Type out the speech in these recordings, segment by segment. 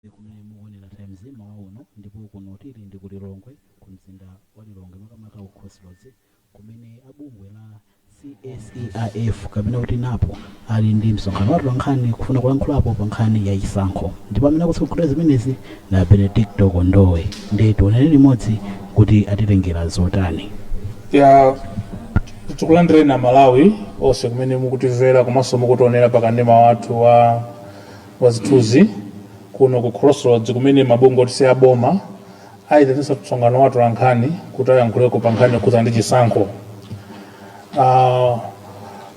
kumene mukuonera times mawa uno ndipo kuno tili ndi ku Lilongwe ku mzinda wa Lilongwe makamaka ku Crossroads kumene abungwe la CSERF kapena kuti napo ali ndi msonkhano wa nkhani kufuna kulankhulapo pa nkhani ya chisankho ndipo amene akutsogolera zimenezi na Benedicto Kondowe ndi tionere limodzi kuti atitengera zotani. Tikulandire na Malawi onse kumene mukutimvera komanso mukutionera pakanema wathu wa zithunzi kuno ku Crossroads kumene mabungwe otse aboma ayitanisa msonkhano wathu wa nkhani kuti ayankhuleko pa nkhani yokhudza ndi chisankho.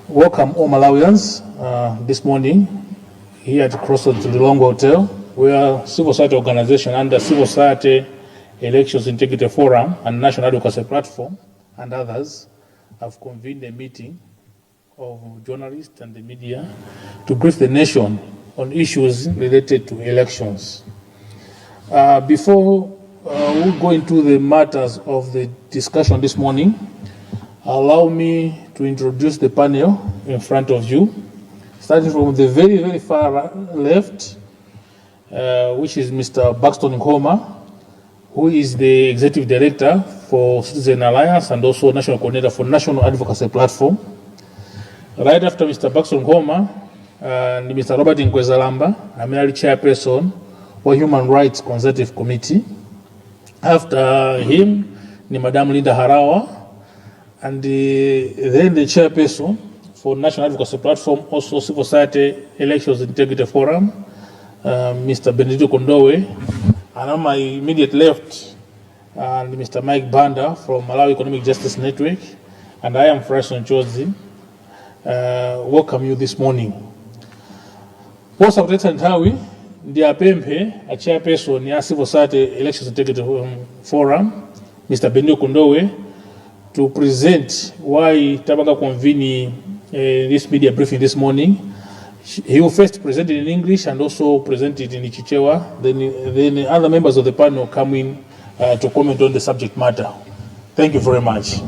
Welcome all Malawians this morning here at Crossroads Lilongwe Hotel, where civil society organization under Civil Society Elections Integrity Forum and National Advocacy Platform and others have convened a meeting of journalists and the media to brief the nation on issues related to elections. Before we go into the matters of the discussion this morning, allow me to introduce the panel in front of you, starting from the very, very far left, which is Mr. Buxton Nkoma, who is the Executive Director for Citizen Alliance and also National Coordinator for National Advocacy Platform. Right after Mr. Buxton Nkoma, Mr. Robert Nkwezalamba, I'm the Chairperson for Human Rights Consultative Committee. After him, Madam Linda Harawa, and then the Chairperson for National Advocacy Platform, also Civil Society Elections Integrity Forum, Mr. Benedicto Kondowe, and on my immediate left, Mr. Mike Banda from Malawi Economic Justice Network, and I am Frason Chozi. Welcome you this morning. Post Secretary Ntawi, ndiye pempe a chairperson ya Civil Society Elections Integrity Forum, Mr. Benedicto Kondowe, to present why Tabaka convene this media briefing this morning. He will first present it in English and also present it in Chichewa. Then other members of the panel come in to comment on the subject matter. Thank you very much.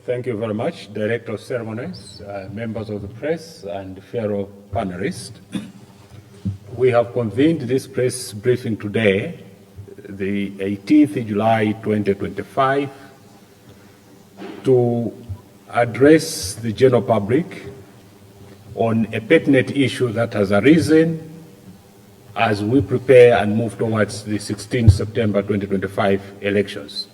Thank you very much, Director of Ceremonies, members of the press, and fellow panelists. We have convened this press briefing today, the 18th July 2025, to address the general public on a pertinent issue that has arisen as we prepare and move towards the 16th September 2025 elections.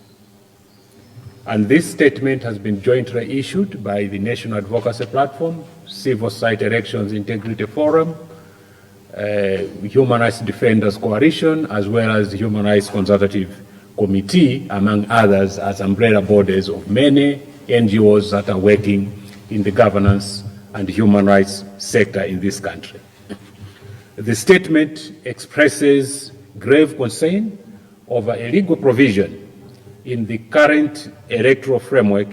And this statement has been jointly issued by the National Advocacy Platform, Civil Society Elections Integrity Forum, Human Rights Defenders Coalition, as well as the Human Rights Consultative Committee, among others, as umbrella bodies of many NGOs that are working in the governance and human rights sector in this country. The statement expresses grave concern over a legal provision in the current electoral framework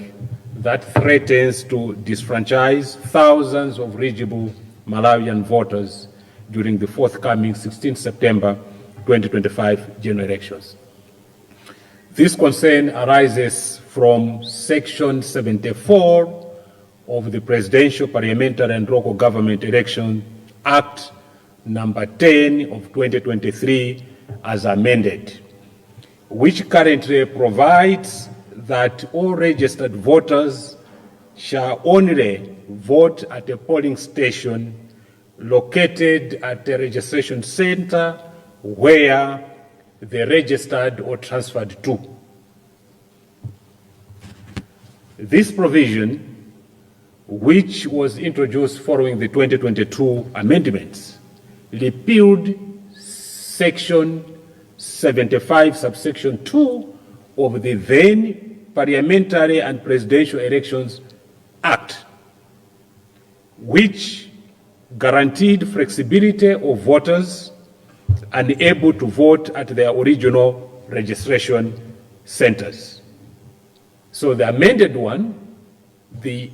that threatens to disfranchise thousands of eligible Malawian voters during the forthcoming 16 September 2025 general elections. This concern arises from Section 74 of the Presidential, Parliamentary and Local Government Election Act number 10 of 2023 as amended, which currently provides that all registered voters shall only vote at a polling station located at a registration center where they registered or transferred to. This provision, which was introduced following the 2022 amendments, repealed Section 75, subsection 2 of the then Parliamentary and Presidential Elections Act, which guaranteed flexibility of voters unable to vote at their original registration centers. So the amended one, the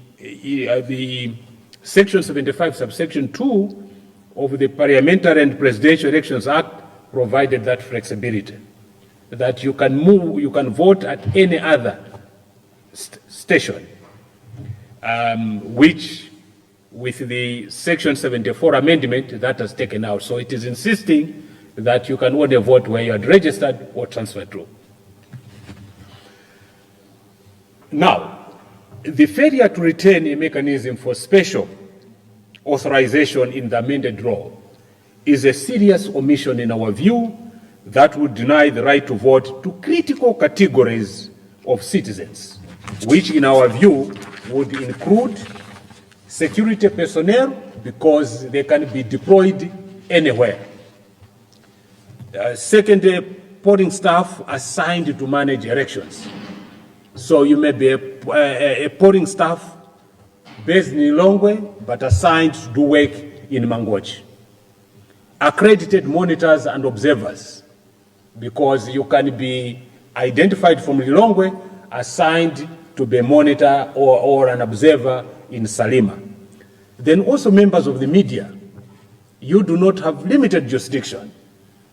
Section 75, subsection 2 of the Parliamentary and Presidential Elections Act provided that flexibility, that you can vote at any other station. which with the Section 74 amendment that has taken out. So it is insisting that you can only vote where you are registered or transferred to. Now, the failure to retain a mechanism for special authorization in the amended law is a serious omission in our view that would deny the right to vote to critical categories of citizens, which in our view would include security personnel because they can be deployed anywhere. Secondly, polling staff assigned to manage elections. So you may be a polling staff based in Lilongwe but assigned to do work in Mangochi. Accredited monitors and observers, because you can be identified from Lilongwe, assigned to be a monitor or an observer in Salima. Then also members of the media. You do not have limited jurisdiction.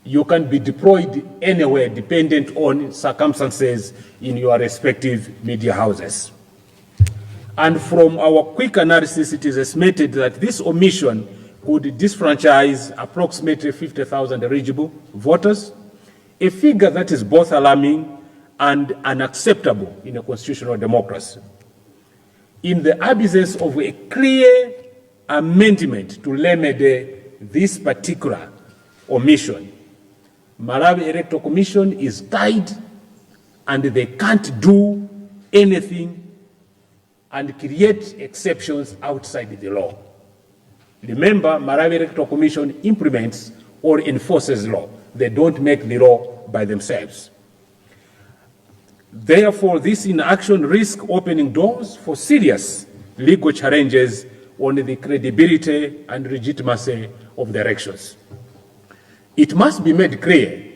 You can be deployed anywhere dependent on circumstances in your respective media houses. And from our quick analysis, it is estimated that this omission could disfranchise approximately 50,000 eligible voters, a figure that is both alarming and unacceptable in a constitutional democracy. In the absence of a clear amendment to remedy this particular omission, Malawi Electoral Commission is tied and they can't do anything and create exceptions outside the law. Remember, Malawi Electoral Commission implements or enforces law. They don't make the law by themselves. Therefore, this inaction risks opening doors for serious legal challenges on the credibility and legitimacy of the elections. It must be made clear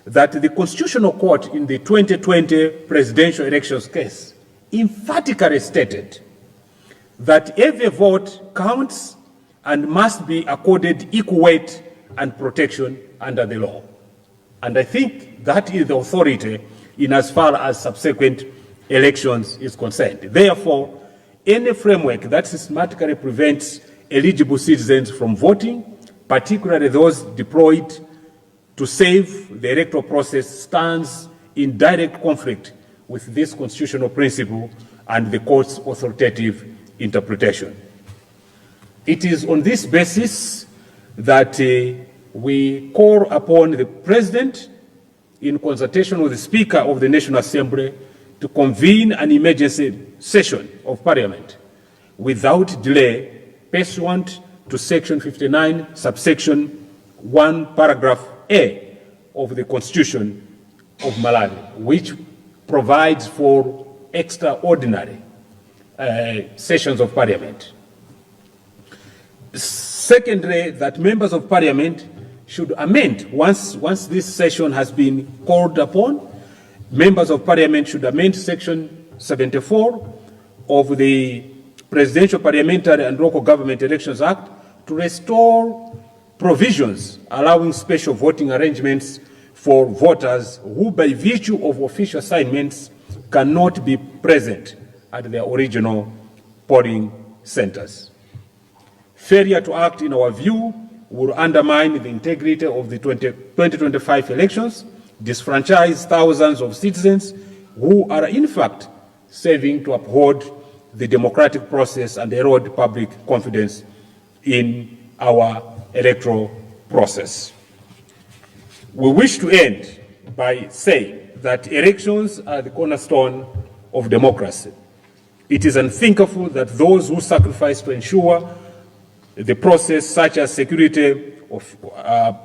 that the Constitutional Court in the 2020 presidential elections case emphatically stated that every vote counts and must be accorded equal weight and protection under the law. And I think that is the authority in as far as subsequent elections is concerned. Therefore, any framework that systematically prevents eligible citizens from voting, particularly those deployed to save the electoral process, stands in direct conflict with this constitutional principle and the court's authoritative interpretation. It is on this basis that we call upon the President, in consultation with the Speaker of the National Assembly, to convene an emergency session of Parliament without delay pursuant to Section 59, subsection 1, paragraph A of the Constitution of Malawi, which provides for extraordinary sessions of Parliament. Secondly, that members of Parliament should amend, once this session has been called upon, members of Parliament should amend Section 74 of the Presidential, Parliamentary and Local Government Elections Act to restore provisions allowing special voting arrangements for voters who, by virtue of official assignments, cannot be present at their original polling centers. Failure to act, in our view, will undermine the integrity of the 2025 elections, disfranchise thousands of citizens who are in fact serving to uphold the democratic process and erode public confidence in our electoral process. We wish to end by saying that elections are the cornerstone of democracy. It is unthinkable that those who sacrifice to ensure the process, such as security of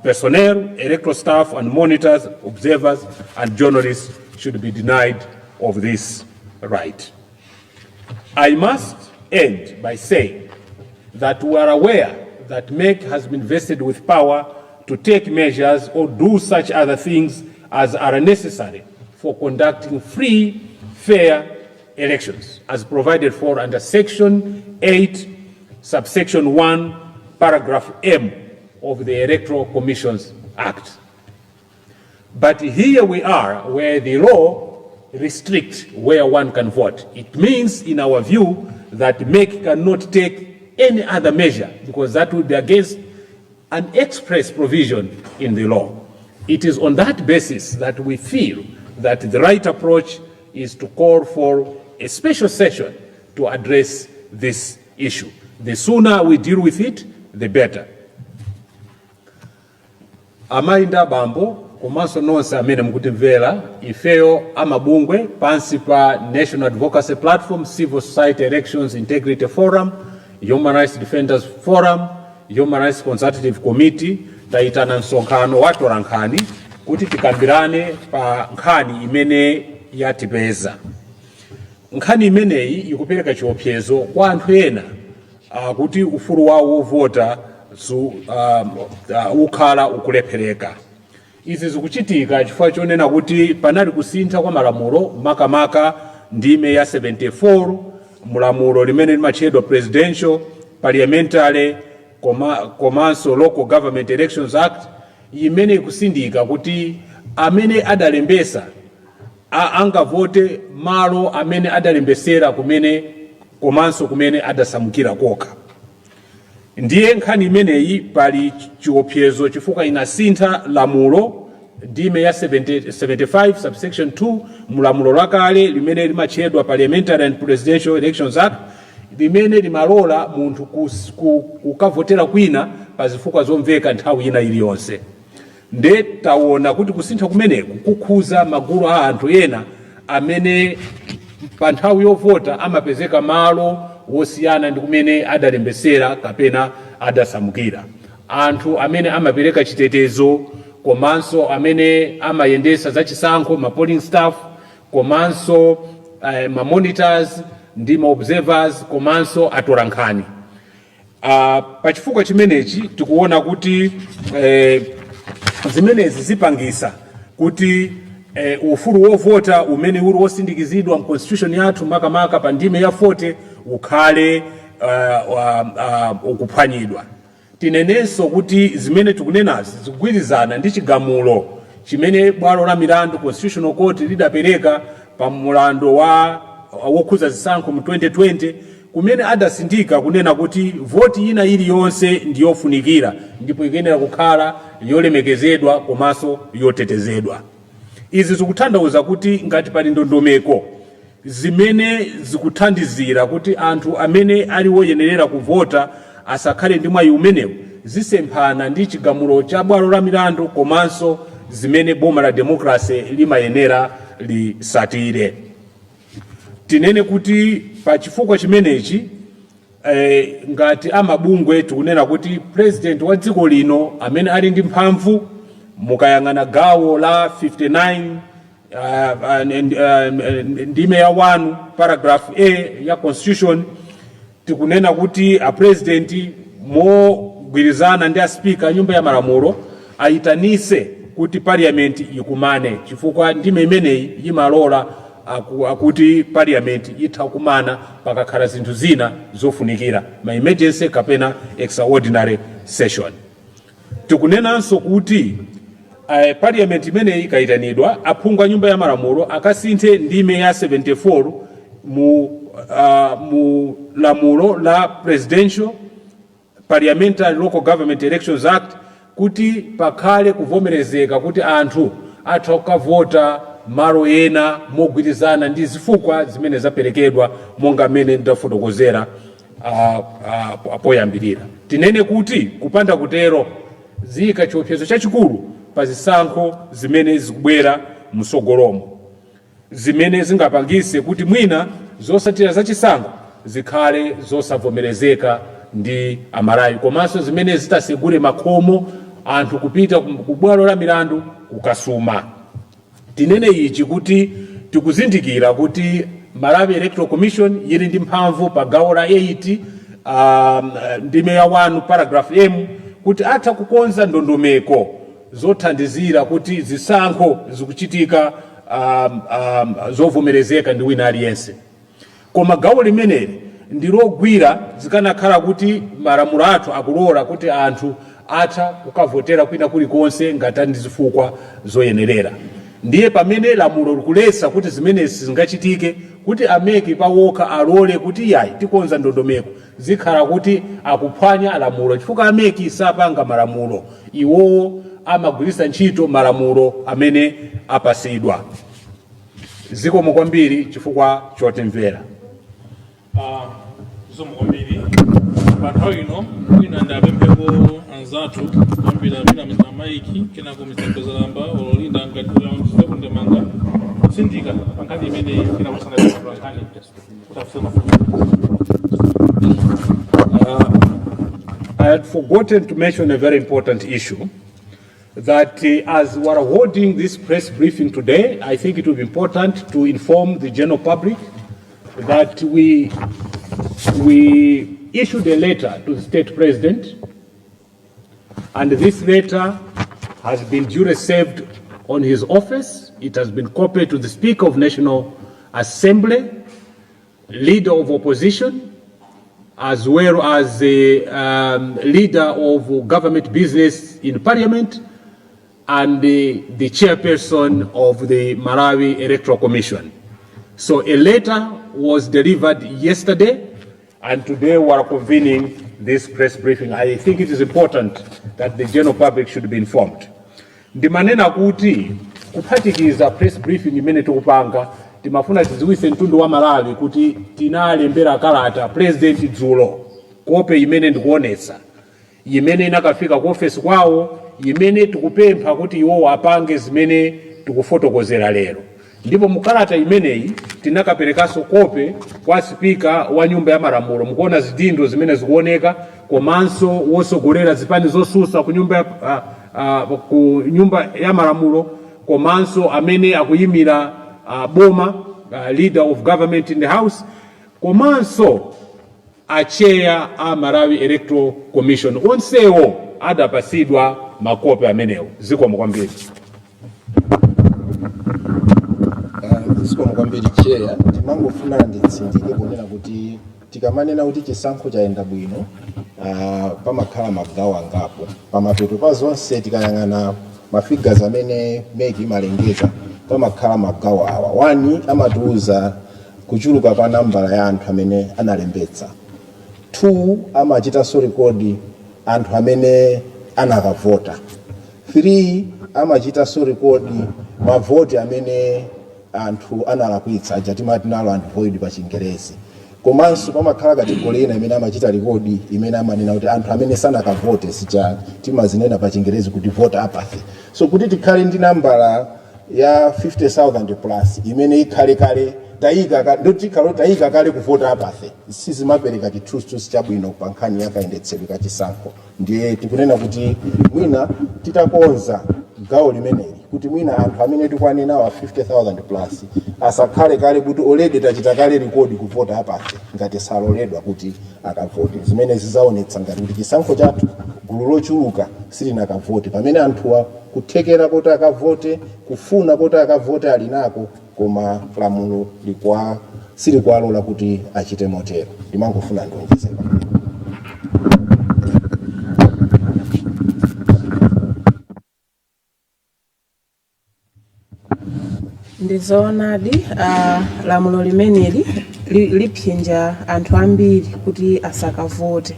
personnel, electoral staff and monitors, observers and journalists, should be denied of this right. I must end by saying that we are aware that MEC has been vested with power to take measures or do such other things as are necessary for conducting free, fair elections, as provided for under Section 8, subsection 1, paragraph M of the Electoral Commissions Act. But here we are, where the law restricts where one can vote. It means, in our view, that MEC cannot take any other measure because that would be against an express provision in the law. It is on that basis that we feel that the right approach is to call for a special session to address this issue. The sooner we deal with it, the better. Amainda bambo komanso nonse amene mukutimvera ifeyo amabungwe pansi pa National Advocacy Platform, Civil Society Elections Integrity Forum, Human Rights Defenders Forum, Human Rights Consultative Committee taitana msonkhano watola nkhani kuti tikambirane pa nkhani imene yatipeza. Nkhani imeneyi ikupereka chiopsezo kwa anthu ena kuti ufulu wawo wovota ukhala ukulephereka. Izi zikuchitika chifukwa chonena kuti panali kusintha kwa malamulo makamaka ndime ya 74 mulamulo limene limatchedwa Presidential, Parliamentary komanso Local Government Elections Act imene ikusindika kuti amene adalembesa angavote malo amene adalembesera kumene komanso kumene adasamukira kokha. Ndiye nkhani imeneyi pali chiopsezo chifukwa inasintha lamulo ndime ya 75 subsection 2 mulamulo lakale limene limatchedwa Parliamentary and Presidential Elections Act limene limalola munthu kukavotera kwina pa zifukwa zomveka nthawi ina iliyonse. Nde taona kuti kusintha kumeneku kukhuza magulu a anthu ena amene pa nthawi yovota amapezeka malo wosiyana ndi kumene adalembesera kapena adasamukira. Anthu amene amapereka chitetezo komanso amene amayendesa zachisankho ma polling staff komanso ma monitors ndi ma observers komanso atola nkhani. Pa chifukwa chimenechi tikuona kuti zimenezi zipangisa kuti ufulu wovota umene uli wosindikizidwa mu constitution yathu makamaka pa ndime ya 40 ukhale ukuphwanyidwa. Tinenenso kuti zimene tikunenazi zikugwirizana ndi chigamulo chimene bwalo la milandu Constitutional Court lidapereka pa mulando wokhuza zisankho mu 2020 kumene adasindika kunena kuti voti ina iliyonse ndiyofunikira ndipo ikenera kukhala yolemekezedwa komanso yotetezedwa. Izi zikutanthauza kuti ngati pali ndondomeko zimene zikuthandizira kuti anthu amene ali woyenerera kuvota asakhale ndi mwayi umenewu zisemphana ndi chigamulo cha bwalo la milandu komanso zimene boma la demokrasi limayenera lisatire. Tinene kuti pa chifukwa chimenechi ngati amabungwe tikunena kuti president wa dziko lino amene ali ndi mphamvu mukayang'ana gawo la 59 ndime ya 1 paragraph A ya constitution tikunena kuti a president mogwirizana ndi a speaker nyumba ya malamulo aitanise kuti parliament ikumane chifukwa ndime imeneyi imalola akuti parliament itha kumana pakakhala zinthu zina zofunikira ma emergency kapena extraordinary session. Tikunenanso kuti parliament imeneyi ikaitanidwa aphungu a nyumba ya malamulo akasinthe ndime ya 74 mu lamulo la Presidential, Parliamentary Local Government Elections Act kuti pakhale kuvomerezeka kuti anthu atha kukavota malo ena mogwirizana ndi zifukwa zimene zaperekedwa monga mmene ndafotokozera poyambirira. Tinene kuti kupanda kutero zika chiopsezo chachikulu pa zisankho zimene zikubwera msogolomo zimene zingapangise kuti mwina zosatira zachisankho zikhale zosavomerezeka ndi amalawi komanso zimene zitasegule makhomo anthu kupita ku bwalo la milandu kukasuma. Tinene ichi kuti tikuzindikira kuti Malawi Electoral Commission yili ndi mphamvu pa gawo la 8 ndime ya 1 paragraph M kuti atha kukonza ndondomeko zothandizira kuti zisankho zikuchitika zovomerezeka ndi wina aliyense. Koma gawo limeneli ndilogwira zikanakhala kuti malamulo athu akulola kuti anthu atha kukavotera kwina kulikonse ngati ndi zifukwa zoyenerera. ndiye pamene lamulo likulesa kuti zimenezi zingachitike kuti ameki pawoka alole kuti yayi tikonza ndondomeko zikhala kuti akuphwanya lamulo chifukwa ameki sapanga malamulo iwowo amagwiritsa ntchito malamulo amene apasidwa. Zikomo kwambiri chifukwa chotimvera. Zikomo kwambiri panthawi ino mwina ndapemphepo anzathu kwambiri amene na maiki kenako mizengozalamba ololinda ngati ndemanga sindika pankhani imene inakusangaankhani I had forgotten to mention a very important issue that as we are holding this press briefing today, I think it will be important to inform the general public that we issued a letter to the state president, and this letter has been duly served on his office. It has been copied to the Speaker of National Assembly, Leader of Opposition, as well as the Leader of Government Business in Parliament, and the Chairperson of the Malawi Electoral Commission. So a letter was delivered yesterday, and today we are convening this press briefing. I think it is important that the general public should be informed. Ndimanena kuti kuphatikiza press briefing imene tikupanga timafuna tidziwitse mtundu wa Malawi kuti tinalembera kalata president dzulo kope imene ndikuonetsa imene inakafika ku office kwawo imene tikupempha kuti iwo apange zimene tikufotokozera lero. Ndipo mukalata imeneyi tinakaperekaso kope kwa Speaker wa nyumba ya malamulo. Mukuona zidindo zimene zikuoneka komanso wosogolera zipani zosusa ku nyumba ya malamulo komanso amene akuyimira boma leader of government in the house komanso a chair a Malawi Electoral Commission. Onsewo adapasidwa makope amenewo. Zikomo kwambiri. Zikomo kwambiri chair, timangofuna nditsindike kunena kuti tikamanena kuti chisankho chaenda bwino pamakhala magawo angapo. Pamapeto pa zonse tikayang'ana mafigures amene meki imalengeza pamakhala magawo awa. Wani amatiuza kuchuluka kwa nambala ya anthu amene analembetsa. 2 amachitaso rekodi anthu amene anakavota. 3 amachitaso rekodi mavoti amene anthu analakwitsa ajatimati nalo unvoid pa Chingerezi. Komanso pamakhala kategori ina imene amachita rekodi imene amanena kuti anthu amene sanakavote sicha timazinena pa Chingerezi kuti vote apathy. So kuti tikhale ndi nambala ya 50,000 plus imene ikhale kale tayika kale kuvota apathy sizimapereka chithunzi chabwino pa nkhani yakayendetsedwe ka chisankho. Ndiye tikunena kuti mwina titakonza gawo limeneli kuti mwina anthu amene tikwanena wa 50,000 plus asakhale kale kuti already tachita kale rekodi kuvota apathy ngati saloledwa kuti akavote. Zimene zizaonetsa ngati kuti chisankho chathu gulu lochuluka silinakavote pamene anthuwa kuthekera kuti akavote kufuna kuti akavote ali nako koma lamulo silikwalola kuti achite motero. Ndimangofuna ndonjezera. Ndizoonadi lamulo limeneli lipsinja anthu ambiri kuti asakavote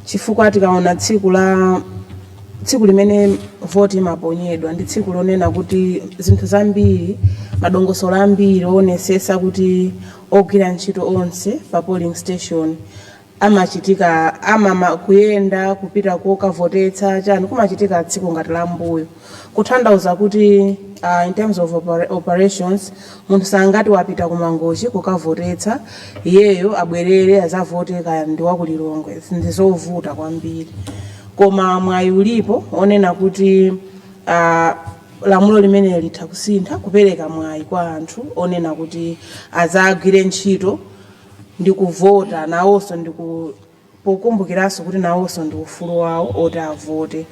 chifukwa tikaona tsiku limene voti imaponyedwa ndi tsiku lonena kuti zinthu zambiri madongosolo ambiri onesesa kuti ogwira ntchito onse pa polling station amachitika kuyenda kupita kokavotetsa chani kumachitika tsiku ngati la mbuyo kutanthauza kuti in terms of operations munthu sangati wapita kumangochi kukavotetsa iyeyo abwerere azavote kaya ndi wakulilongwe ndizovuta kwambiri. Koma mwayi ulipo onena kuti lamulo limene litha kusintha kupereka mwayi kwa anthu onena kuti azagwire ntchito ndi kuvota nawonso ndi pokumbukiranso kuti nawonso ndi ufulu wawo oti avote.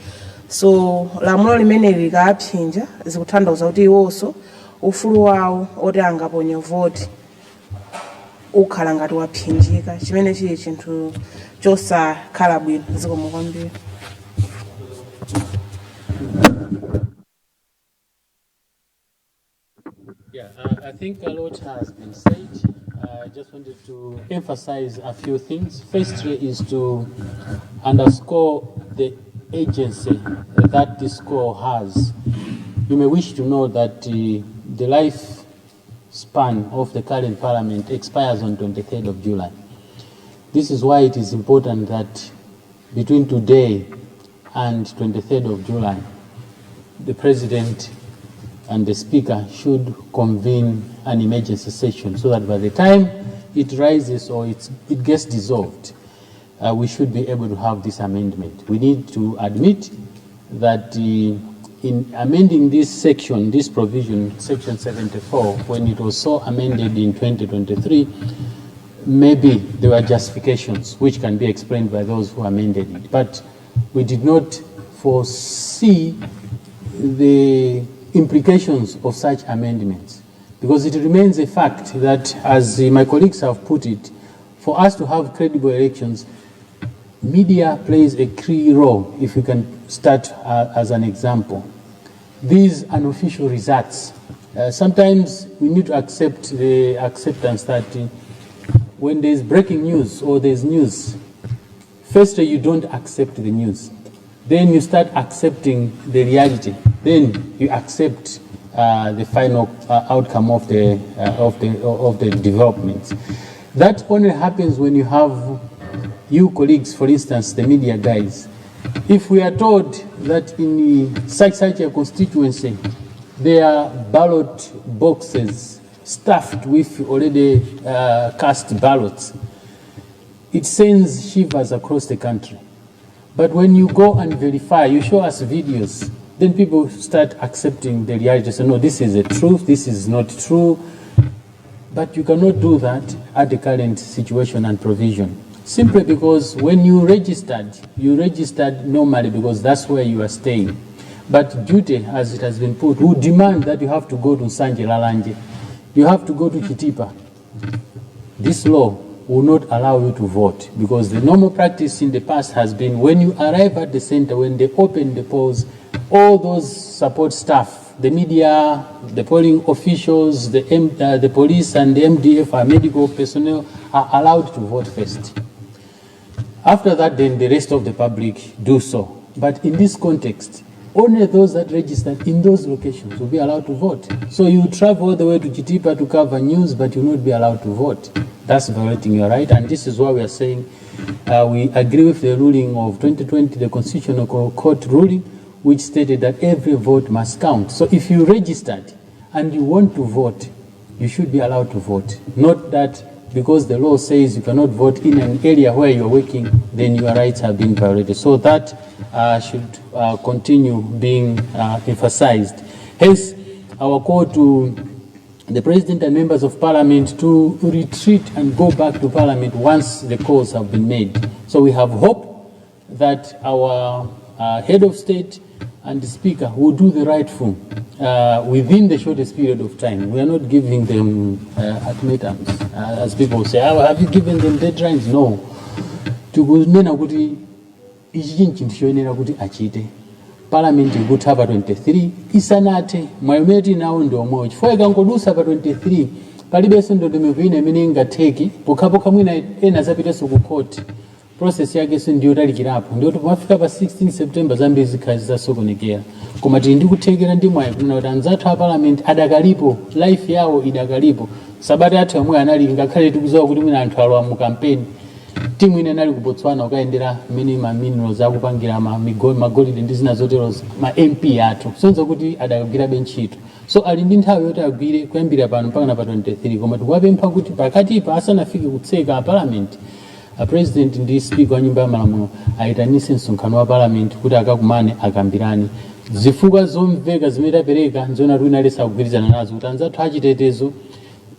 So lamulo limene likapsinja zikutanthauza kuti iwonso ufulu wawo oti angaponye voti ukhala ngati wapsinjika chimene chili chinthu chosakhala bwino. Zikomo kwambiri. I think a lot has been said. I just wanted to emphasize a few things. Firstly is to underscore the agency that this score has. You may wish to know that the lifespan of the current parliament expires on 23rd of July. This is why it is important that between today and 23rd of July, the President and the Speaker should convene an emergency session so that by the time it rises or it gets dissolved, we should be able to have this amendment. We need to admit that in amending this section, this provision, section 74, when it was so amended in 2023, maybe there were justifications which can be explained by those who amended it. But we did not foresee the implications of such amendments, because it remains a fact that, as my colleagues have put it, for us to have credible elections, media plays a key role. If we can start as an example, these unofficial results, sometimes we need to accept the acceptance that when there's breaking news or there's news, first you don't accept the news, then you start accepting the reality, then you accept the final outcome of the developments. That only happens when you have you colleagues, for instance, the media guys. If we are told that in such a constituency there are ballot boxes stuffed with already cast ballots, it sends shivers across the country. But when you go and verify, you show us videos, then people start accepting the reality. So no, this is the truth, this is not true. But you cannot do that at the current situation and provision. Simply because when you registered normally because that's where you are staying. But duty, as it has been put, would demand that you have to go to Sanje Lalanje. You have to go to Kitipa. This law will not allow you to vote, because the normal practice in the past has been when you arrive at the center, when they open the polls, all those support staff, the media, the polling officials, the police and the MDF, our medical personnel, are allowed to vote first. After that, then the rest of the public do so. But in this context, only those that registered in those locations will be allowed to vote. So you travel all the way to Chitipa to cover news, but you will not be allowed to vote. That's violating your right, and this is why we are saying we agree with the ruling of 2020, the Constitutional Court ruling, which stated that every vote must count. So if you registered and you want to vote, you should be allowed to vote. Not that because the law says you cannot vote in an area where you're working, then your rights have been violated. So that should continue being emphasized. Hence, our call to the President and members of Parliament to retreat and go back to Parliament once the calls have been made. So we have hope that our head of state and the Speaker will do the rightful within the shortest period of time. We are not giving them ultimatums, as people say. Oh, have you given them deadlines? No. Tukunena kuti ichi chintu choyenera kuti achite. Parliament ikutha pa 23 isanathe mwayomera tinawo ndi omwewo, chifukwa ikangodusa pa 23 palibenso ndondomeko ina imene ingatheke pokhapokha mwina ena zapitenso ku court. Process yake so ndiyo talikirapo, ndiyo pomafika pa 16 September zambiri zikhazi zasokonekera. Koma tili ndikuthekera ndi mwayi kunena kuti anzathu a Parliament adakalipo, life yawo idakalipo. Sabata yathu yomwe anali ngakhale tikudziwa kuti mwina anthu alowa mu campaign. Timu ine nali ku Botswana ukayendera mini minerals akupangira magolide ndi zina zotero ma MP athu. Sonza kuti adakagwira ntchito. So ali ndi nthawi yoti agwire kuyambira pano mpaka pa 23, koma tikuwapempha kuti pakati pa asanafike kutseka a Parliament, a President ndi Speaker wa Nyumba ya Malamulo ayitanise msonkhano wa Parliament kuti akakumane akambirane. Zifukwa zomveka zimene tapereka nzona kuti inalesa kugwirizana nazo kuti anzathu achitetezo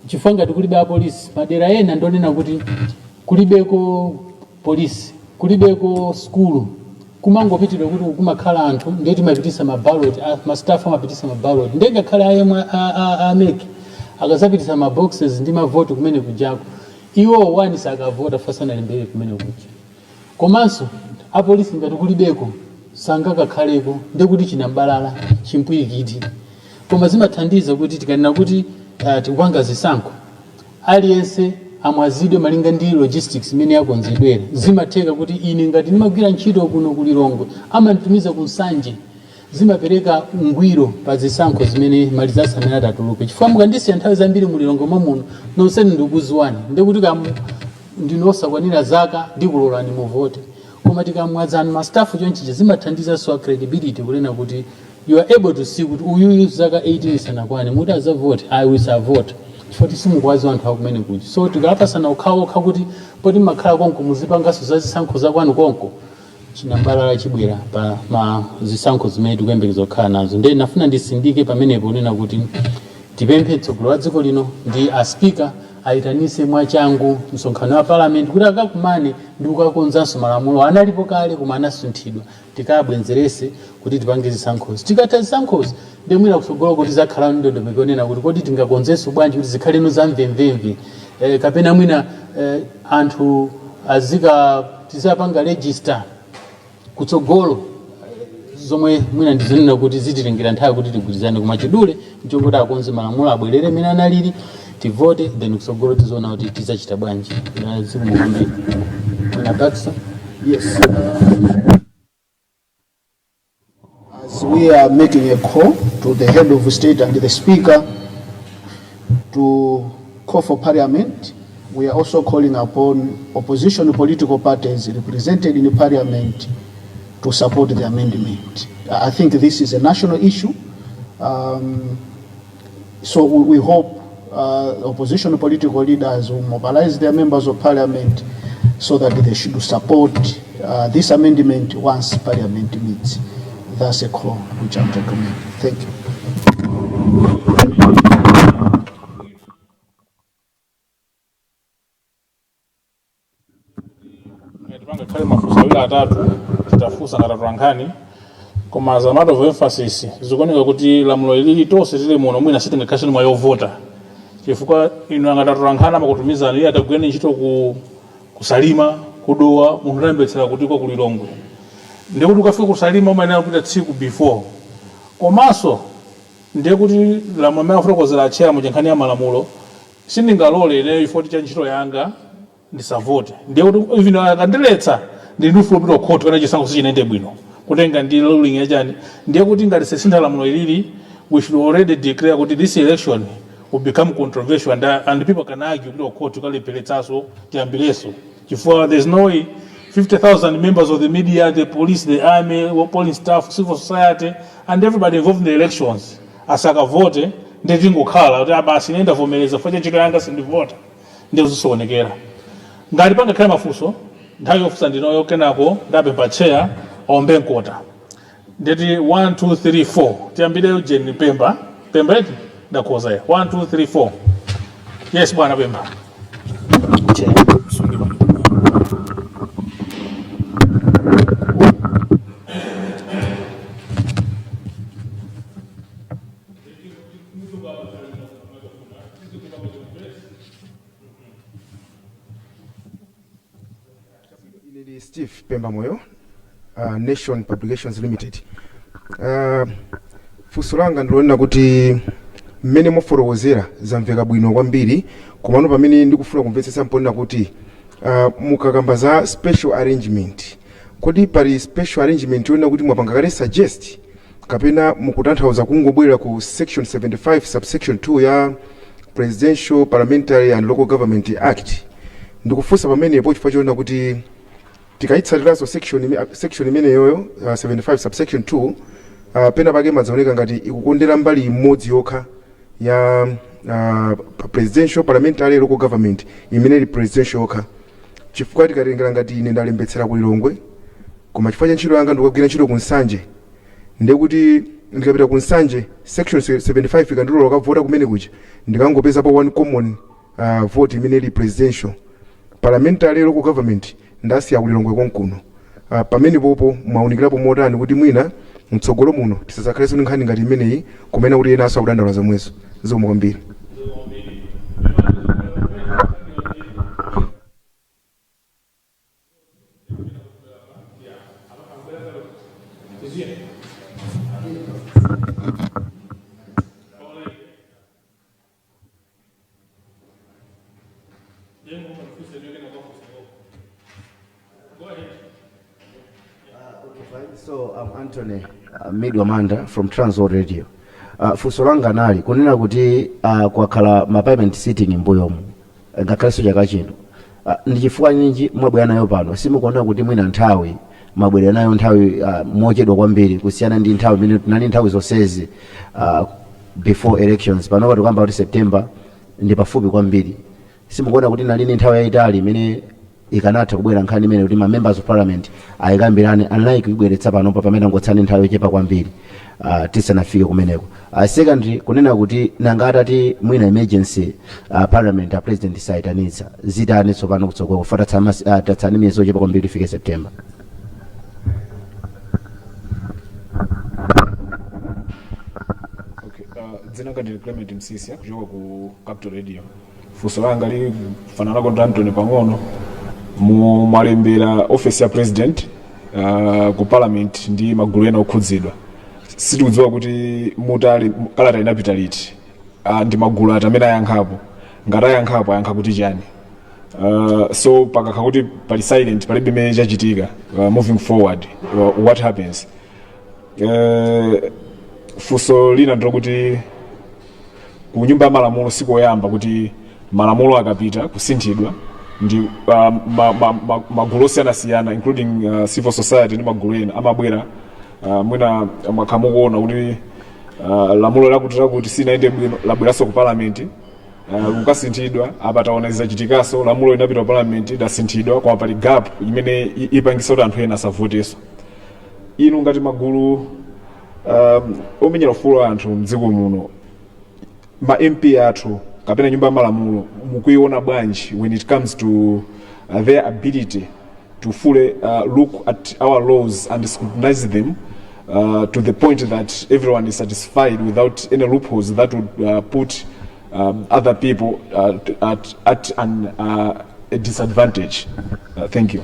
chifukwa ngati kulibe a police madera ena ndonena kuti kulibeko polisi, kulibeko skulu, kumangopitira kuti kumakhala anthu ndeti mapitisa mabalot, mastaff amapitisa mabalot, ndenga khala ayemwe ameke akazapitisa maboxes ndi mavoto kumene kujako, iwo wani sakavota fasana limbere kumene kuja. Komanso apolisi ngati kulibeko sangakakhaleko ndekuti chinambalala chimpwirikiti. Koma zimathandiza kuti tikanena kuti tikupanga zisankho aliyense amwazidwe malinga ndi logistics imene yakonzedwera. Zimatheka kuti ine ngati ndimagwira ntchito kuno ku Lilongwe amanditumiza ku Nsanje, zimapereka ungwiro pa zisankho zimene malizasi amene atatuluke. Chifukwa mukandisiya nthawi zambiri mu Lilongwe muno nonsenu ndikukuziwani ndikuti ndinosakwanira zaka ndikulolani muvote, koma tikamwazana mastafu chonchicha zimathandiza so credibility kunena kuti you are able to see kuti uyu zaka 18 sanakwane muti azavote I will vote chifukwa simukwazi anthu akumene kuchi. So tikapasana okhaokha kuti poti makhala konko muzipangaso za zisankho zakwanu konko chinambalala chibwera pa zisankho zimene tikuyembekeza kukhala nazo. Ndiye nafuna ndisindike pamenepo kunena kuti tipemphe mtsogoleri wa dziko lino ndi aspika aitanise mwachangu msonkhano wa parliament kuti akakumane ndi kukakonzanso malamulo analipo kale koma anasunthidwa tikabwenzerese kuti tipange zisankhozi. Tikatha zisankhozi ndemwira kutsogolo kuti zakhala ndondomeko yonena kuti kodi tingakonzenso bwanji kuti zikhaleno za mvemvemve kapena mwina anthu azika tizapanga register kutsogolo zomwe mwina ndizonena kuti zitilengera nthawi kuti tigwirizane koma chidule nchoti akonze malamulo abwerere amene analili tivote then kutsogolo tizoona kuti tizachita bwanji. Zikumwambiri Pakistan. Yes. As we are making a call to the head of state and the speaker to call for parliament, we are also calling upon opposition political parties represented in the parliament to support the amendment. I think this is a national issue. So we hope opposition political leaders will mobilize their members of parliament so that they should support this amendment once parliament meets. That's a call which I'm recommending. Thank you. Kale mafusa wila atatu titafusa ngatatu ankani koma as a matter of emphasis zikuoneka kuti lamulo ili tonse tili muno mwina sitingakhaleni mwa yovota chifukwa inu angatatu ankhani amakutumizani iye atagwireni ntchito kusalima kudowa munthu anayembetsera kuti kwa kulilongwe ndiye kuti ukafika kusalima umayenera kupita tsiku before komanso ndiye kuti lamulo amene afotokozera achera mu nkhani ya malamulo sindingalole ineyo ifoti cha ntchito yanga ndisavote ndiye kuti even akandiletsa ndi ndufuna kupita court kana chisankho sichinaende bwino kutenga ndi ruling yachani ndiye kuti ngati sesintha lamulo ilili we should already declare kuti this election will become controversial and people can argue kuti court ukaleperetsaso tiyambileso chifukwa there's no way 50,000 members of the media, the police, the army, polling staff, civil society, and everybody involved in the elections asaka vote ndezingokhala kuti abasi nenda vomereza fanya ntchito yanga sindivota ndezusonekera ngati panga khala mafunso nthawi yofusa ndinoyo kenako ndapempha chair ombe nkota ndeti 1 2 3 4 tiyambireyo Jeni Pemba eti ndakhoza ya 1 2 3 4 yes bwana Pemba Steve Pemba Moyo, Nation Publications Limited. Funso langa ndilonena kuti mmene mufotokozera zamveka bwino kwambiri komano pamene ndikufuna kumvetsetsa mponena kuti mukakamba za special arrangement kodi pali special arrangement yonena kuti mwapanga kale suggest kapena mukutanthauza kungobwera ku section 75 subsection 2 ya Presidential Parliamentary and Local Government Act. Ndikufunsa pamenepo chifukwa chonena kuti tikaitsatiraso section imene yoyo 75 subsection 2 pena pake madzaoneka ngati ikukondera mbali imodzi yokha ya Presidential Parliamentary Local Government imene ili presidential yokha chifukwa tikatengera ngati ine ndalembetsera ku Lilongwe koma chifukwa cha ntchito yanga ndikugwira ntchito ku Nsanje ndiye kuti ndikapita ku Nsanje section 75 ikandilola kavota kumene kuja ndikangopeza pa one common vote imene ili presidential parliamentary local government ndasiya ku Lilongwe konkuno pamene popo maunikirapo motani kuti mwina mtsogolo muno tisazakhalenso ndi nkhani ngati imeneyi kumene kuti ena aso akudandala zomwezo zomwe kwambiri. So I'm Anthony Midwamanda from Transworld Radio. Funso langa nali kunena kuti kwakhala mapayment sitting mbuyomu ngakhalenso chaka chino. Ndi chifukwa ninji mwabwera nayo pano simukuona kuti mwina nthawi mwabwera nayo nthawi mochedwa kwambiri kusiyana ndi nthawi imene tinali nthawi zonsezi before elections panopa tikamba kuti September ndi pafupi kwambiri. Simukuona kuti nalini nthawi yayitali imene ikanatha kubwera nkhani imene kuti ma members of parliament ayikambirane unlike kubweretsa panopa pamene ngotsani nthawi yochepa kwambiri tisanafike kumeneko. Secondly kunena kuti nanga atati mwina emergency parliament president sayitanitsa zitani tsopano kutsogolo kufuata tatsani miyezi yochepa kwambiri tifike September. Dzina ngati Clement Msisia kuchoka ku Capital Radio. Funso langa lifanana ndi Anthony pang'ono mu malembera office ya president ku parliament ndi magulu ena okhudzidwa. Sitikudziwa kuti mutali kalata inapita liti ndi magulu amene ayankhapo ngati ayankhapo ayankha kuti chani. So pakakha kuti pali silent palibe imene chachitika moving forward what happens. Funso lina ndikuti ku nyumba ya malamulo sikoyamba kuti malamulo akapita kusinthidwa ndi magulu osiyanasiyana including civil society ndi magulu ena amabwera mwina mwakhamukuona kuti lamulo lakuti sinaende bwino labweranso ku parliament kukasinthidwa apa taona zachitikaso lamulo linapita ku parliament lasinthidwa koma pali gap imene ipangisa kuti anthu ena asavoteso. Inu ngati magulu omenyera ufulu anthu mdziko muno ma MP athu kapena nyumba ya malamulo mukuiona bwanji when it comes to their ability to fully look at our laws and scrutinize them to the point that everyone is satisfied without any loopholes that would put other people at a disadvantage. Thank you.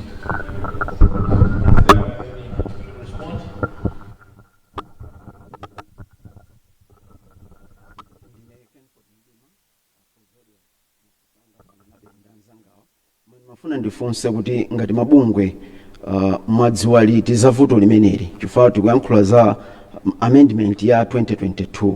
Mafuna ndifunse kuti ngati mabungwe mwadziwa liti za vuto limeneli chifukwa tikuyankhula za amendment ya 2022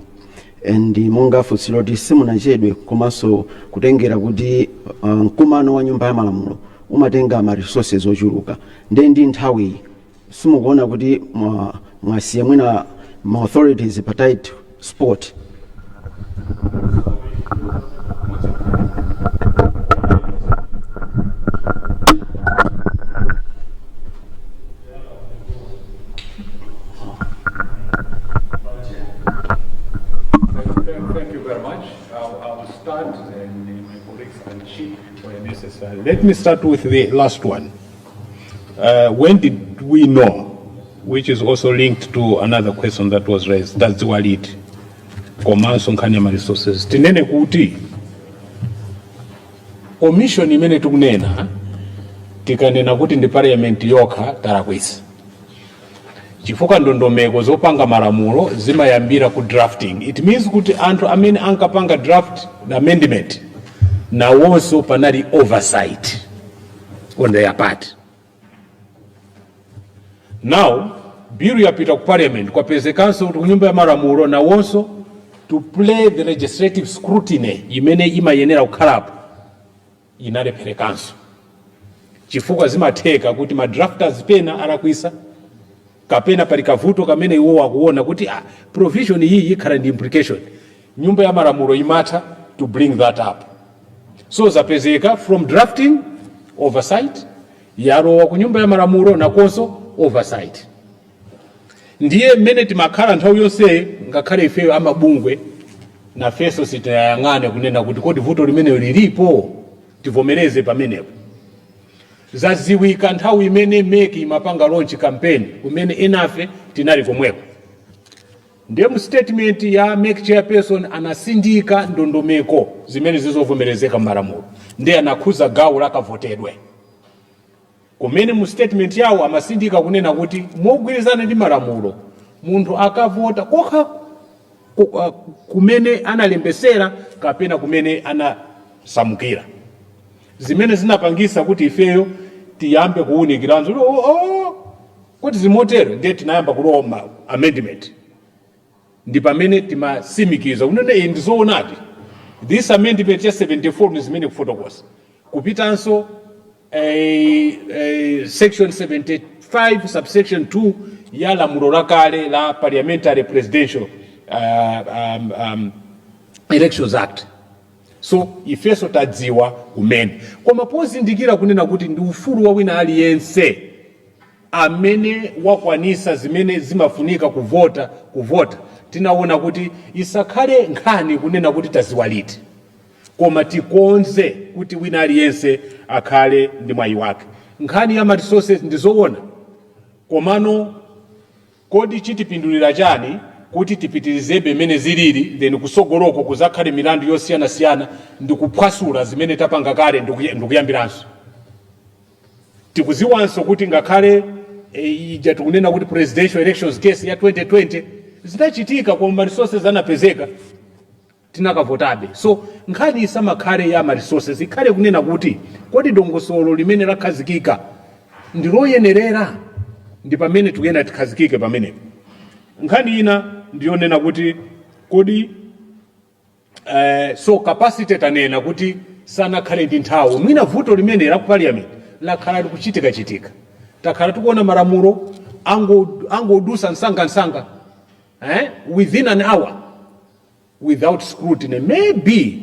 and monga funso loti simunachedwe komanso kutengera kuti mkumano wa nyumba ya malamulo umatenga ma resources ochuluka ndi nthawi simukuona kuti mwasiya mwina ma authorities pa tight spot. Let me start with the last one. When did we know, which is also linked to another question that was raised, that's what it komanso nkhani ya resources tinene kuti commission imene tikunena tikanena kuti ndi parliament yokha talakwisa chifukwa ndondomeko zopanga malamulo zimayambira ku drafting. It means kuti anthu amene ankapanga draft amendment nawonso panali oversight on their part. Now bill yapita ku parliament kwapezekanso kuti kunyumba ya malamulo nawonso to play the legislative scrutiny imene imayenera kukhalapo inaleperekanso chifukwa zimatheka kuti ma drafters pena alakwisa kapena pali kavuto kamene iwo wakuona kuti provision iyi ikhala ndi implication nyumba ya malamulo imatha to bring that up. So zapezeka from drafting oversight yalowa ku nyumba ya malamulo nakonso oversight. Ndiye mmene timakhala nthawi yonse ngakhale ifeyo amabungwe nafenso sitayang'ane kunena kuti kodi vuto limene lilipo tivomereze pamenepo. Zaziwika nthawi imene meki imapanga launch campaign kumene enafe tinali komweko. Ndiye mu statement ya make chairperson anasindika ndondomeko zimene zizovomerezeka malamulo ndiye anakhuza gawo lakavotedwe kumene mu statement yawo amasindika kunena kuti mogwirizana ndi malamulo munthu akavota kokha kumene analembesera kapena kumene anasamukira zimene zinapangisa kuti ifeyo tiyambe kuwunikiranso kuti zimotero ndiye tinayamba kulowa amendment ndi pamene timasimikiza kunena iyi ndizoonadi this amendment ya 74 ni zimene kufotokoza kupitanso section 75 subsection 2 ya lamulo lakale la parliamentary presidential elections act. So ifeso tadziwa kumene koma pozindikira kunena kuti ndi ufulu wa wina aliyense amene wakwanisa zimene zimafunika kuvota tinaona kuti isakhale nkhani kunena kuti taziwa liti koma tikonze kuti wina aliyense akhale ndi mwayi wake. Nkhani ya resources ndizoona komano kodi chitipindulira chani kuti tipitirizebe mene zilili then kusogoloko kuzakhale milandu yosiyana ndikuphwasula zimene tapanga kale ndikuyambiranso tikuziwanso kuti ngakhale ija tikunena kuti presidential elections case ya 2020 zinachitika koma resources anapezeka tinakavotabe. So nkhani isamakhale ya resources ikhale kunena kuti kodi dongosolo limene lakhazikika ndiloyenerera ndi pamene tikuyenda tikhazikike pamene. Nkhani ina ndiyonena kuti kodi so capacity tanena kuti sanakhale ndi nthawi mwina vuto limene la parliament lakhala likuchitika takhala tikuona malamulo angodusa nsanga within an hour without scrutiny. Maybe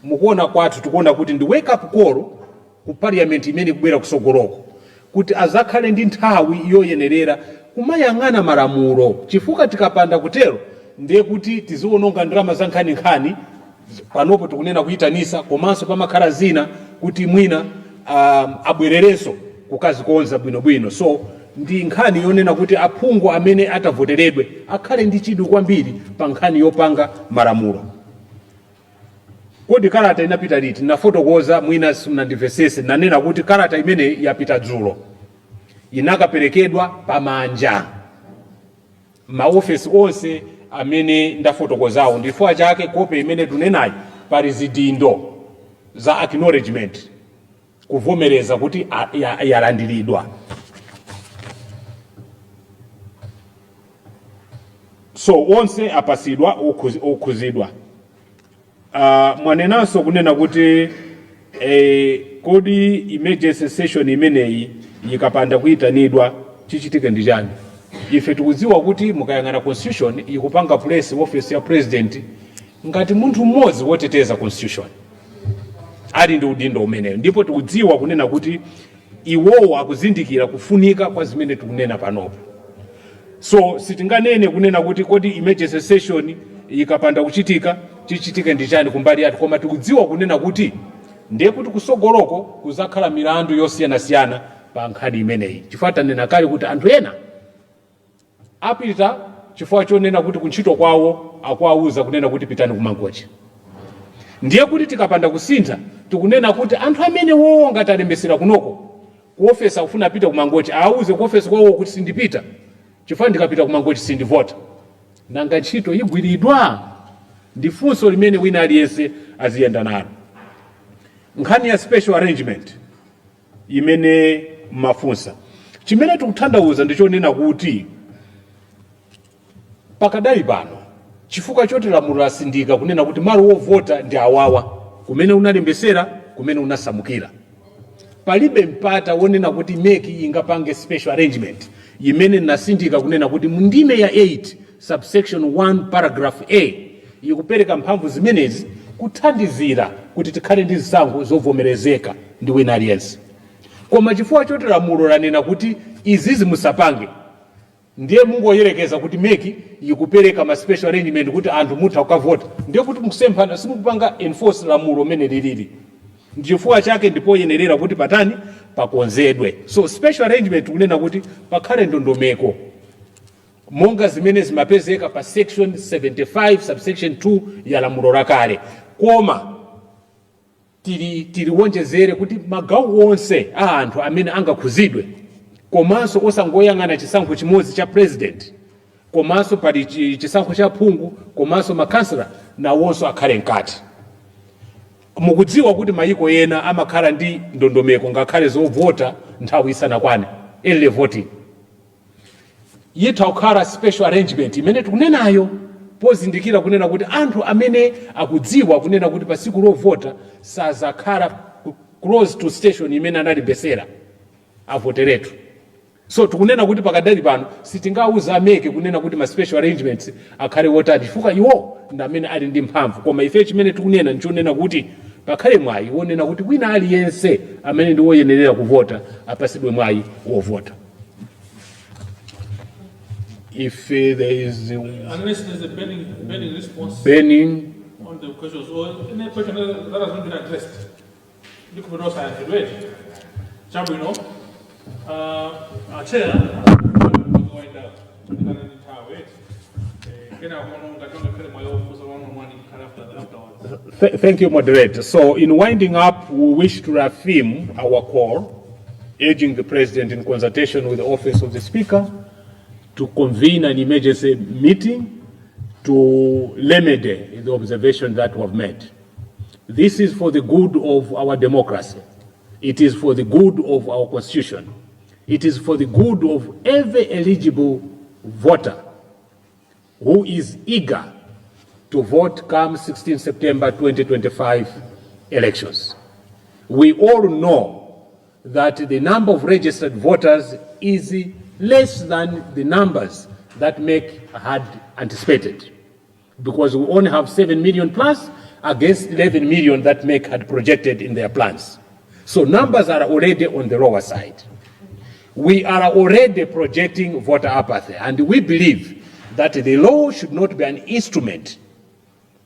mukuona kwathu tikuona kuti ndi wake up call ku parliament imene kubwera kusogoloko kuti azakhale ndi nthawi yoyenerera kumayang'ana malamulo chifukwa tikapanda kutero ndiye kuti tiziwononga ndalama za nkhani panopo tikunena kuyitanisa komanso pamakhala zina kuti mwina abwererenso kukazikonza bwinobwino. So ndi nkhani yonena kuti aphungu amene atavoteredwe akhale ndi chidwi kwambiri pa nkhani yopanga malamulo. Kodi kalata inapita liti? Nafotokoza mwina simnandimvesese nanena kuti kalata imene yapita dzulo inakaperekedwa pamanja maofesi onse amene ndafotokozawo ndifukwa chake kope imene tunenayo pali zidindo za acknowledgement kuvomereza kuti yalandiridwa. So onse apasidwa okhuzidwa. Mwanenanso kunena kuti kodi emergency session imeneyi ikapanda kuyitanidwa chichitike ndi chani? Ife tikudziwa kuti mukayang'ana constitution ikupanga place office ya president ngati munthu mmodzi woteteza constitution ali ndi udindo umeneyo, ndipo tikudziwa kunena kuti iwowo akuzindikira kufunika kwa zimene tikunena panopo. So sitinganene kunena kuti kodi emergency session ikapanda kuchitika chichitike ndi chani kumbali yathu, koma tikudziwa kunena kuti ndiye kuti kusogoloko kuzakhala milandu yosiyana pa nkhani imeneyi. Chifukwa tanena kale kuti anthu ena apita chifukwa chonena kuti kuntchito kwawo akuwauza kunena kuti pitani kumangochi. Ndiye kuti tikapanda kusintha tikunena kuti anthu amene wowo ngati alembesera kunoko ku office akufuna pita kumangochi auze ku office kwawo kuti sindipita chifukwa ndikapita kumangochi sindivota. Nanga ntchito igwiridwa ndi funso limene wina aliyense aziyenda nalo. Nkhani ya special arrangement imene mafunsa chimene tikutanthauza ndichonena kuti pakadali pano chifukwa choti lamulo lasindika kunena kuti malo wovota ndi awawa kumene unalembesera kumene unasamukira palibe mpata wonena kuti meki ingapange special arrangement imene nasindika kunena kuti mundime ya 8 subsection 1 paragraph A ikupereka mphamvu zimenezi kuthandizira kuti tikhale ndi zisankho zovomerezeka ndi wina aliyense. Koma chifukwa choti lamulo lanena kuti izizi musapange ndiye mungoyerekeza kuti meki ikupereka ma special arrangement kuti anthu mutha kukavota ndiye kuti mukusemphana simukupanga enforce lamulo mene lilili. Chifukwa chake ndipo yenerera kuti patani pakonzedwe. So special arrangement kunena kuti pakhale ndondomeko monga zimene zimapezeka pa section 75 subsection 2 ya lamulo lakale. Koma tiliwonjezere kuti magawo onse a anthu amene angakhuzidwe komanso osangoyang'ana chisankho chimodzi cha president komanso pali chisankho cha phungu komanso makansela nawonso akhale mkati. Mukudziwa kuti mayiko ena amakhala ndi ndondomeko ngakhale zovota nthawi isanakwane early voting. yitha kukhala special arrangement imene tikunenayo pozindikira kunena kuti anthu amene akudziwa kunena kuti pa tsiku lovota sazakhala close to station imene analembesera avoteretu. So tikunena kuti pakadali pano sitingauza ameke kunena kuti ma special arrangements akhale wotani chifukwa iwo ndi amene ali ndi mphamvu, koma ife chimene tikunena nchonena kuti pakhale mwayi wonena kuti wina aliyense amene ndi woyenerera kuvota apasidwe mwayi wovota. If there is unless there's a burning response burning on the questions or any question that has not been addressed, you could also have to wait. Shall we know? Our chair, going down. Thank you, moderator. So in winding up, we wish to reaffirm our call, urging the President in consultation with the Office of the Speaker to convene an emergency meeting to remedy the observation that we have made. This is for the good of our democracy. It is for the good of our constitution. It is for the good of every eligible voter who is eager to vote come 16 September 2025 elections. We all know that the number of registered voters is less than the numbers that MEC had anticipated, because we only have 7 million plus against 11 million that MEC had projected in their plans. So numbers are already on the lower side. We are already projecting voter apathy, and we believe that the law should not be an instrument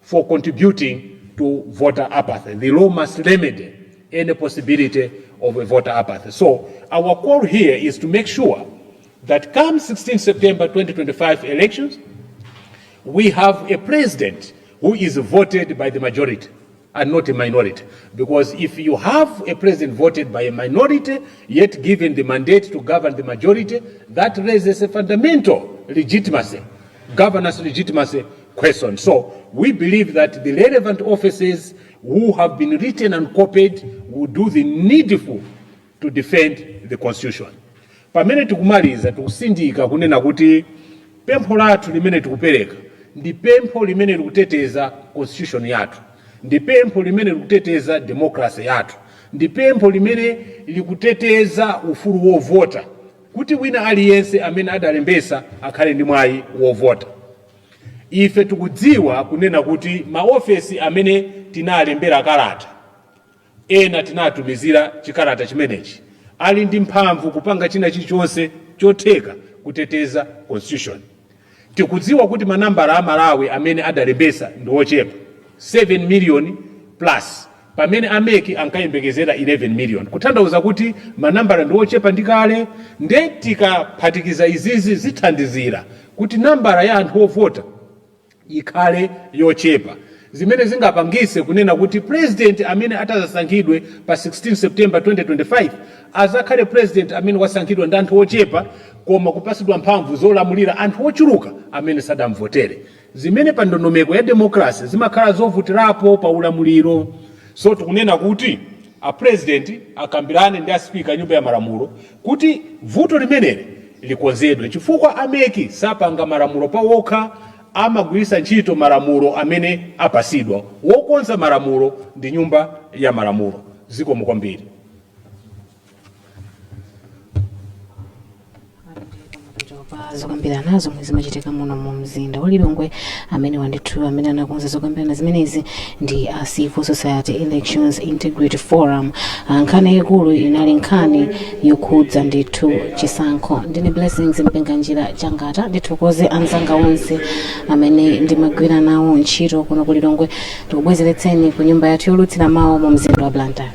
for contributing to voter apathy. The law must remedy any possibility of a voter apathy. So our call here is to make sure that come 16 September 2025 elections, we have a president who is voted by the majority and not a minority. Because if you have a president voted by a minority, yet given the mandate to govern the majority, that raises a fundamental legitimacy, governance legitimacy question. So we believe that the relevant offices who have been written and copied will do the needful to defend the constitution. Pamene tikumaliza tikusindika kunena kuti pempho lathu limene tikupereka ndi pempho limene likuteteza constitution yathu, ndi pempho limene likuteteza democracy yathu, ndi pempho limene likuteteza ufulu wovota, kuti wina aliyense amene adalembesa akhale ndi mwayi wovota. Ife tikudziwa kunena kuti maofesi amene tinalembera kalata, ena tinatumizira chikalata chimenechi, ali ndi mphamvu kupanga china chilichonse chotheka kuteteza constitution. Tikudziwa kuti manambala a Malawi amene adalembesa ndi ochepa 7 million plus, pamene ameki ankayembekezera 11 million, kutanthauza kuti manambala ndi ochepa ndikale. Nde tikaphatikiza izizi zithandizira kuti nambala ya anthu ovota ikhale yochepa, zimene zingapangise kunena kuti president amene atasankhidwe pa 16 September 2025 azakhale president amene wasankhidwa ndi anthu ochepa, koma kupasidwa mphamvu zolamulira anthu ochuluka amene sadamvotere, zimene pa ndondomeko ya demokrasi zimakhala zovutirapo pa ulamuliro. So tikunena kuti a president akambirane ndi a speaker nyumba ya malamulo kuti vuto limeneli likonzedwe, chifukwa ameki sapanga malamulo pawokha, amagwirisa ntchito malamulo amene apasidwa. Wokonza malamulo ndi nyumba ya malamulo. Zikomo kwambiri. zokambirana zomwe zimachitika muno mu mzinda wa Lilongwe. Amene wandithu amene anakonza zokambirana zimenezi ndi a Civil Society Elections Integrity Forum. Nkhani ikulu inali nkhani yokhudza ndithu chisankho. Ndine Blessings Mpenganjira Changata, ndithokoze anzanga onse amene ndimagwira nawo ntchito kuno ku Lilongwe. Tikubwezeretseni ku nyumba yathu yolutsira mawu mu mzinda wa Blantyre.